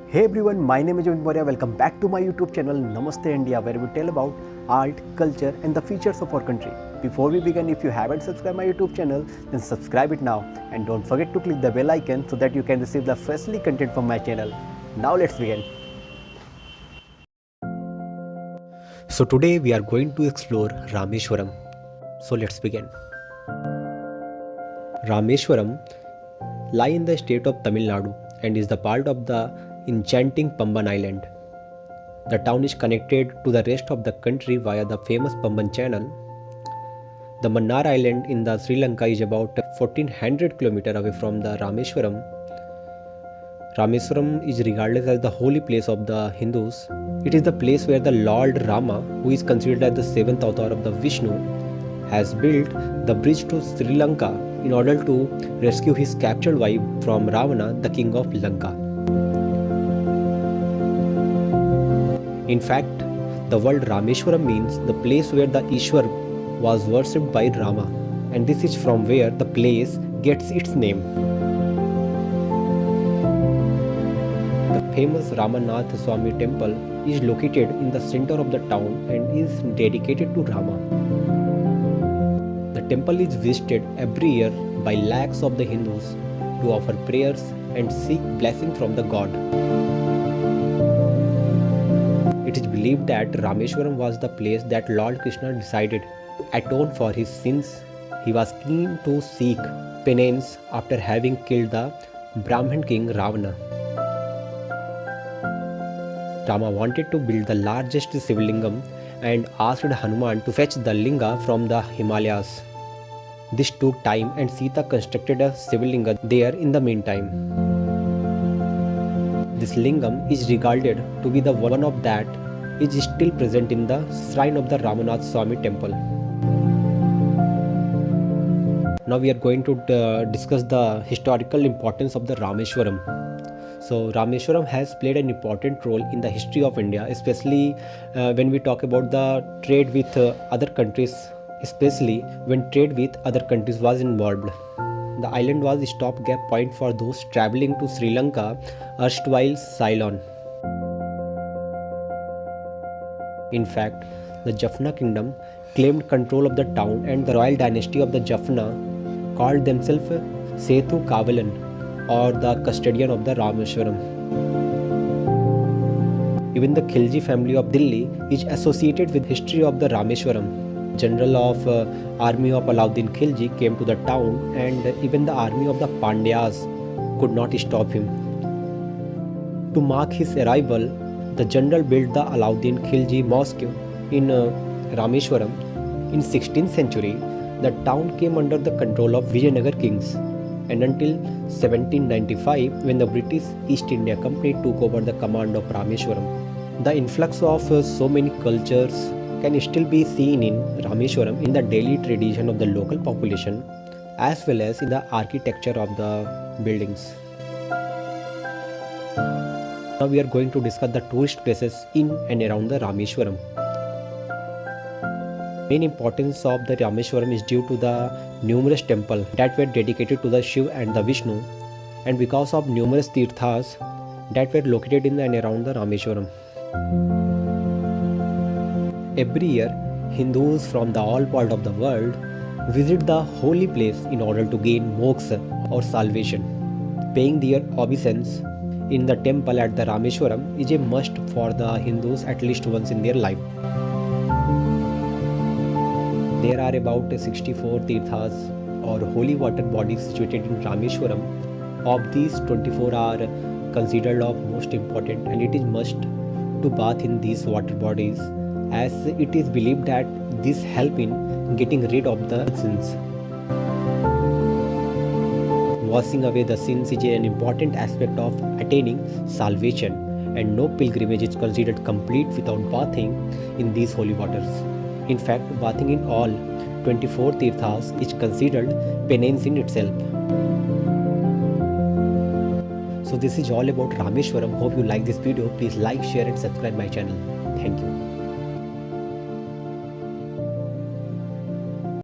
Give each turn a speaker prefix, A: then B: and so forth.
A: Hey everyone, my name is Amit Maurya. Welcome back to my YouTube channel Namaste India, where we tell about art, culture, and the features of our country. Before we begin, if you haven't subscribed my YouTube channel, then subscribe it now, and don't forget to click the bell icon so that you can receive the freshly content from my channel. Now let's begin. So today we are going to explore Rameshwaram. So let's begin. Rameshwaram lie in the state of Tamil Nadu and is the part of the enchanting Pamban Island. The town is connected to the rest of the country via the famous Pamban Channel. The Mannar Island in the Sri Lanka is about 1400 km away from the Rameshwaram. Rameshwaram is regarded as the holy place of the Hindus. It is the place where the Lord Rama, who is considered as the seventh avatar of the Vishnu, has built the bridge to Sri Lanka in order to rescue his captured wife from Ravana, the king of Lanka. In fact, the word Rameshwaram means the place where the Ishwar was worshipped by Rama, and this is from where the place gets its name. The famous Ramanath Swami temple is located in the center of the town and is dedicated to Rama. The temple is visited every year by lakhs of the Hindus to offer prayers and seek blessing from the god. It is believed that Rameshwaram was the place that Lord Krishna decided to atone for his sins. He was keen to seek penance after having killed the Brahmin king Ravana. Rama wanted to build the largest Shivlingam and asked Hanuman to fetch the linga from the Himalayas. This took time and Sita constructed a Shivlinga there in the meantime. This lingam is regarded to be the one of that is still present in the shrine of the Ramanath Swami temple. Now we are going to discuss the historical importance of the Rameshwaram. So Rameshwaram has played an important role in the history of India, especially when we talk about the trade with other countries, especially when trade with other countries was involved. The island was a stopgap point for those travelling to Sri Lanka, erstwhile Ceylon. In fact, the Jaffna kingdom claimed control of the town, and the royal dynasty of the Jaffna called themselves Sethu Kavalan, or the custodian of the Rameshwaram. Even the Khilji family of Delhi is associated with history of the Rameshwaram. General of army of Alauddin Khilji came to the town, and even the army of the Pandyas could not stop him. To mark his arrival, the general built the Alauddin Khilji mosque in Rameshwaram. In 16th century, the town came under the control of Vijayanagar kings, and until 1795, when the British East India Company took over the command of Rameshwaram. The influx of so many cultures can still be seen in Rameshwaram in the daily tradition of the local population as well as in the architecture of the buildings. Now we are going to discuss the tourist places in and around the Rameshwaram. Main importance of the Rameshwaram is due to the numerous temples that were dedicated to the Shiv and the Vishnu, and because of numerous tirthas that were located in and around the Rameshwaram. Every year, Hindus from the all parts of the world visit the holy place in order to gain moksha or salvation. Paying their obeisance in the temple at the Rameshwaram is a must for the Hindus at least once in their life. There are about 64 tirthas or holy water bodies situated in Rameshwaram. Of these, 24 are considered of most important, and it is must to bath in these water bodies, as it is believed that this help in getting rid of the sins. Washing away the sins is an important aspect of attaining salvation, and no pilgrimage is considered complete without bathing in these holy waters. In fact, bathing in all 24 tirthas is considered penance in itself. So this is all about Rameshwaram. Hope you like this video. Please like, share and subscribe my channel. Thank you.